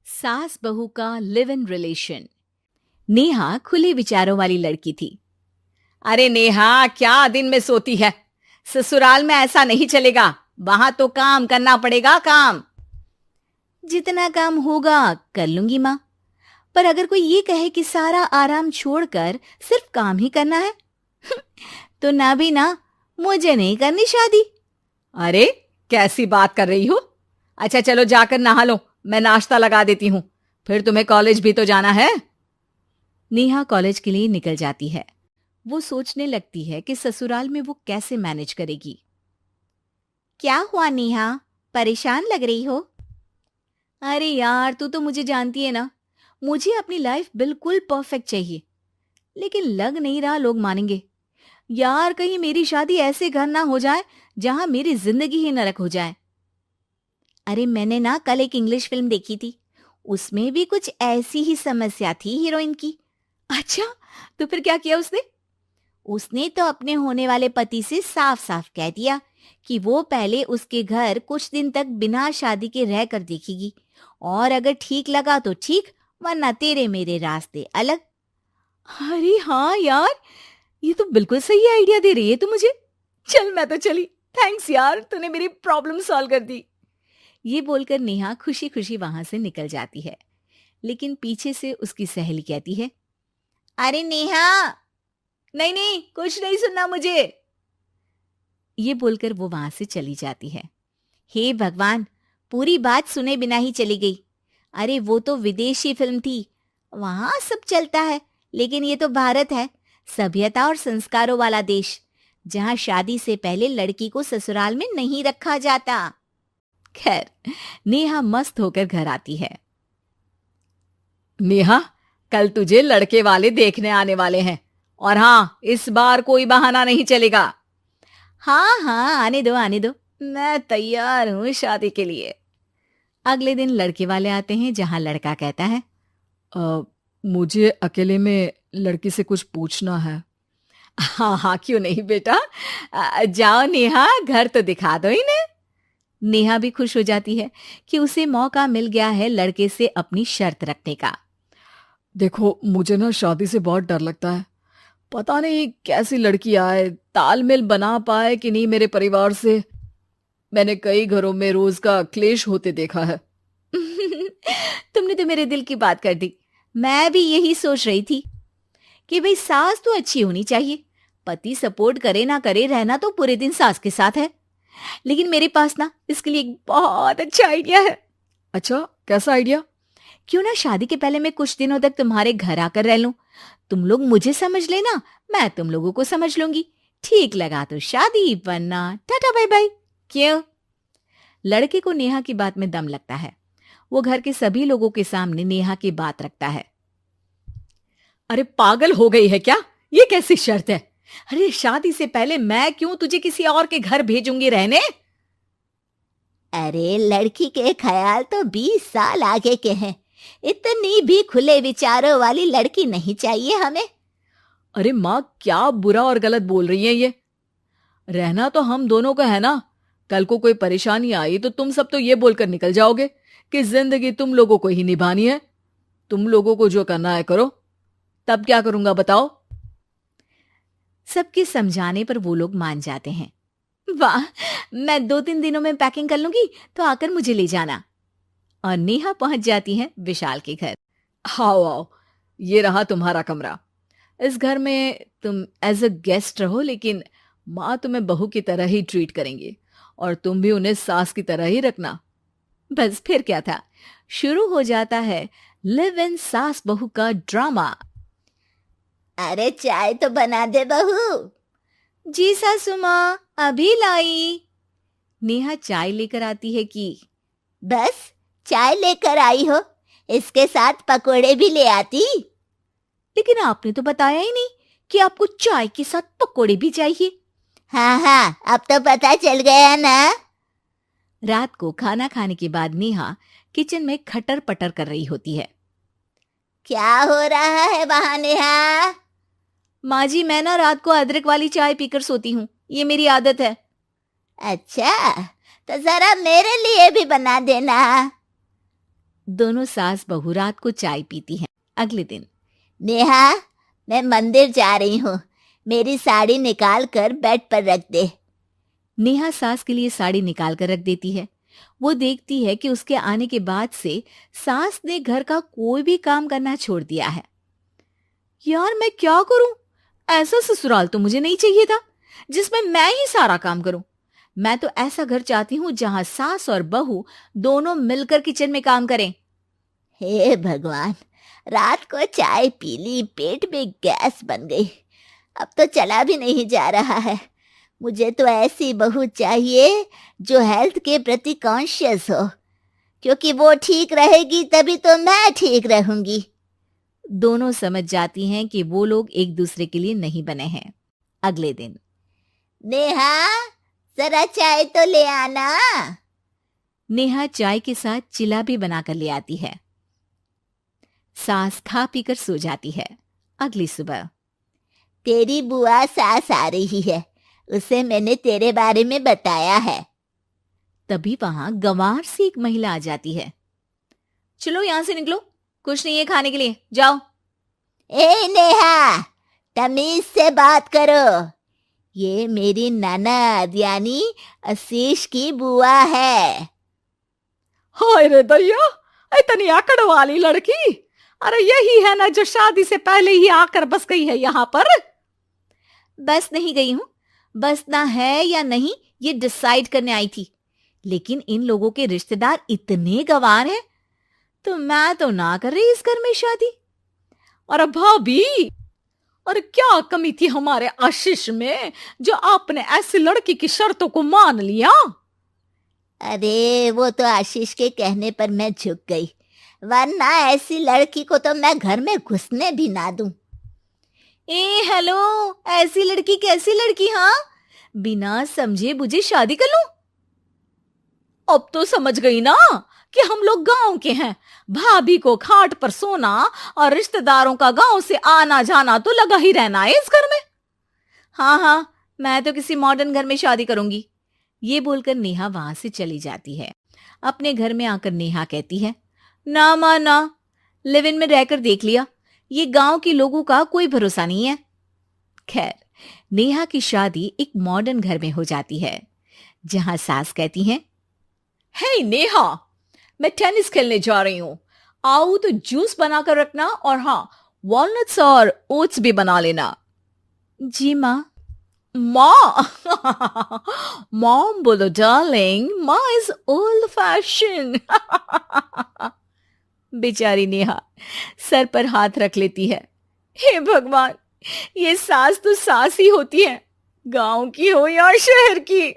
सास बहू का लिव इन रिलेशन। नेहा खुले विचारों वाली लड़की थी। अरे नेहा, क्या दिन में सोती है? ससुराल में ऐसा नहीं चलेगा। वहां तो काम करना पड़ेगा, काम। जितना काम होगा कर लूंगी माँ, पर अगर कोई ये कहे कि सारा आराम छोड़कर सिर्फ काम ही करना है तो ना भी ना, मुझे नहीं करनी शादी। अरे कैसी बात कर रही हो? अच्छा चलो जाकर नहा लो, मैं नाश्ता लगा देती हूँ, फिर तुम्हें कॉलेज भी तो जाना है। नेहा कॉलेज के लिए निकल जाती है। वो सोचने लगती है कि ससुराल में वो कैसे मैनेज करेगी। क्या हुआ नेहा, परेशान लग रही हो? अरे यार, तू तो मुझे जानती है ना, मुझे अपनी लाइफ बिल्कुल परफेक्ट चाहिए, लेकिन लग नहीं रहा लोग मानेंगे। यार, कहीं मेरी शादी ऐसे घर ना हो जाए जहां मेरी जिंदगी ही नरक हो जाए। अरे मैंने ना कल एक इंग्लिश फिल्म देखी थी, उसमें भी कुछ ऐसी ही समस्या थी हीरोइन की। अच्छा, तो फिर क्या किया उसने? उसने तो अपने होने वाले पति से साफ साफ कह दिया कि वो पहले उसके घर कुछ दिन तक बिना शादी के रह कर देखेगी, और अगर ठीक लगा तो ठीक, वरना तेरे मेरे रास्ते अलग। अरे हाँ यार, ये तो बिल्कुल सही आइडिया दे रही है तू मुझे। चल मैं तो चली। थैंक्स यार, तूने मेरी प्रॉब्लम सॉल्व कर दी। ये बोलकर नेहा खुशी खुशी वहां से निकल जाती है, लेकिन पीछे से उसकी सहेली कहती है, अरे नेहा, नहीं नहीं, कुछ नहीं सुनना मुझे। ये बोलकर वो वहां से चली जाती है। हे भगवान, पूरी बात सुने बिना ही चली गई। अरे वो तो विदेशी फिल्म थी, वहां सब चलता है, लेकिन ये तो भारत है, सभ्यता और संस्कारों वाला देश, जहां शादी से पहले लड़की को ससुराल में नहीं रखा जाता। खैर, नेहा मस्त होकर घर आती है। नेहा, कल तुझे लड़के वाले देखने आने वाले हैं, और हाँ, इस बार कोई बहाना नहीं चलेगा। हाँ हाँ, आने दो आने दो, मैं तैयार हूं शादी के लिए। अगले दिन लड़के वाले आते हैं, जहां लड़का कहता है, मुझे अकेले में लड़की से कुछ पूछना है। हाँ हाँ, क्यों नहीं बेटा, जाओ नेहा, घर तो दिखा दो इन्हें। नेहा भी खुश हो जाती है कि उसे मौका मिल गया है लड़के से अपनी शर्त रखने का। देखो, मुझे ना शादी से बहुत डर लगता है। पता नहीं कैसी लड़की आए, तालमेल बना पाए कि नहीं मेरे परिवार से। मैंने कई घरों में रोज का क्लेश होते देखा है। तुमने तो मेरे दिल की बात कर दी। मैं भी यही सोच रही थी कि भाई सास तो अच्छी होनी चाहिए, पति सपोर्ट करे ना करे, रहना तो पूरे दिन सास के साथ है। लेकिन मेरे पास ना इसके लिए एक बहुत अच्छा आइडिया है। अच्छा, कैसा आइडिया? क्यों ना शादी के पहले मैं कुछ दिनों तक तुम्हारे घर आकर रह लूं, तुम लोग मुझे समझ लेना, मैं तुम लोगों को समझ लूंगी। ठीक लगा तो शादी, वरना टाटा बाय बाय। क्यों? लड़के को नेहा की बात में दम लगता है। वो घर के सभी लोगों के सामने नेहा की बात रखता है। अरे पागल हो गई है क्या? ये कैसी शर्त है? अरे शादी से पहले मैं क्यों तुझे किसी और के घर भेजूंगी रहने? अरे लड़की के ख्याल तो 20 साल आगे के हैं, इतनी भी खुले विचारों वाली लड़की नहीं चाहिए हमें। अरे माँ, क्या बुरा और गलत बोल रही है ये? रहना तो हम दोनों का है ना। कल को कोई परेशानी आई तो तुम सब तो ये बोलकर निकल जाओगे कि जिंदगी तुम लोगों को ही निभानी है। तुम लोगों को जो करना है करो। तब क्या करूंगा बताओ? सबके समझाने पर वो लोग मान जाते हैं। वाह, मैं 2-3 दिनों में पैकिंग कर लूंगी, तो आकर मुझे ले जाना। और नेहा पहुंच जाती है विशाल के घर। आओ आओ, ये रहा तुम्हारा कमरा। इस घर में तुम एज अ गेस्ट रहो, लेकिन माँ तुम्हें बहू की तरह ही ट्रीट करेंगी, और तुम भी उन्हें सास की तरह ही रखना। बस फिर क्या था, शुरू हो जाता है लिव इन सास बहू का ड्रामा। अरे चाय तो बना दे बहू। जी सासू माँ, अभी लाई। नेहा चाय लेकर आती है कि बस चाय लेकर आई हो, इसके साथ पकोड़े भी ले आती। लेकिन आपने तो बताया ही नहीं कि आपको चाय के साथ पकोड़े भी चाहिए। हाँ हाँ, अब तो पता चल गया ना। रात को खाना खाने के बाद नेहा किचन में खटर पटर कर रही होती है। क्या हो रहा है वहां नेहा? माँ जी, मैं ना रात को अदरक वाली चाय पीकर सोती हूँ, ये मेरी आदत है। अच्छा, तो जरा मेरे लिए भी बना देना। दोनों सास बहू रात को चाय पीती हैं। अगले दिन, नेहा, मैं मंदिर जा रही हूँ, मेरी साड़ी निकाल कर बेड पर रख दे। नेहा सास के लिए साड़ी निकाल कर रख देती है। वो देखती है कि उसके आने के बाद से सास ने घर का कोई भी काम करना छोड़ दिया है। यार मैं क्या करूं? ऐसा ससुराल तो मुझे नहीं चाहिए था जिसमें मैं ही सारा काम करूं। मैं तो ऐसा घर चाहती हूं जहां सास और बहू दोनों मिलकर किचन में काम करें। हे भगवान, रात को चाय पी ली, पेट में गैस बन गई, अब तो चला भी नहीं जा रहा है। मुझे तो ऐसी बहू चाहिए जो हेल्थ के प्रति कॉन्शियस हो, क्योंकि वो ठीक रहेगी तभी तो मैं ठीक रहूंगी। दोनों समझ जाती हैं कि वो लोग एक दूसरे के लिए नहीं बने हैं। अगले दिन, नेहा, जरा चाय तो ले आना। नेहा चाय के साथ चिला भी बनाकर ले आती है। सास खा पीकर सो जाती है। अगली सुबह, तेरी बुआ सास आ रही है, उसे मैंने तेरे बारे में बताया है। तभी वहां गंवार से एक महिला आ जाती है। चलो यहां से निकलो, कुछ नहीं है खाने के लिए, जाओ। ए नेहा, तमीज से बात करो, ये मेरी ननद यानी आशीष की बुआ है। हाय रे दैया, इतनी आकड़ वाली लड़की! अरे यही है ना जो शादी से पहले ही आकर बस गई है यहाँ पर। बस नहीं गई हूं, बसना है या नहीं ये डिसाइड करने आई थी, लेकिन इन लोगों के रिश्तेदार इतने गंवार हैं तो मैं तो ना कर रही इस घर में शादी। और भाभी, और क्या कमी थी हमारे आशीष में जो आपने ऐसी लड़की की शर्तों को मान लिया? अरे वो तो आशीष के कहने पर मैं झुक गई, वरना ऐसी लड़की को तो मैं घर में घुसने भी ना दूं। ए हेलो, ऐसी लड़की कैसी लड़की? हाँ, बिना समझे बुझे शादी कर लूं? अब तो समझ गई ना कि हम लोग गांव के हैं। भाभी को खाट पर सोना और रिश्तेदारों का गांव से आना जाना तो लगा ही रहना है इस घर में। हाँ हाँ, मैं तो किसी मॉडर्न घर में शादी करूंगी। ये बोलकर नेहा वहां से चली जाती है। अपने घर में आकर नेहा कहती है, ना मां ना, लिव इन में रहकर देख लिया, ये गांव के लोगों का कोई भरोसा नहीं है। खैर, नेहा की शादी एक मॉडर्न घर में हो जाती है जहां सास कहती हैं, हे नेहा, मैं टेनिस खेलने जा रही हूं, आओ तो जूस बनाकर रखना, और हाँ, वॉलनट्स और ओट्स भी बना लेना। जी माँ। माँ मॉम बोलो डार्लिंग, माँ इज ओल्ड फैशन। बेचारी नेहा सर पर हाथ रख लेती है। हे भगवान, ये सास तो सास ही होती है, गांव की हो या शहर की।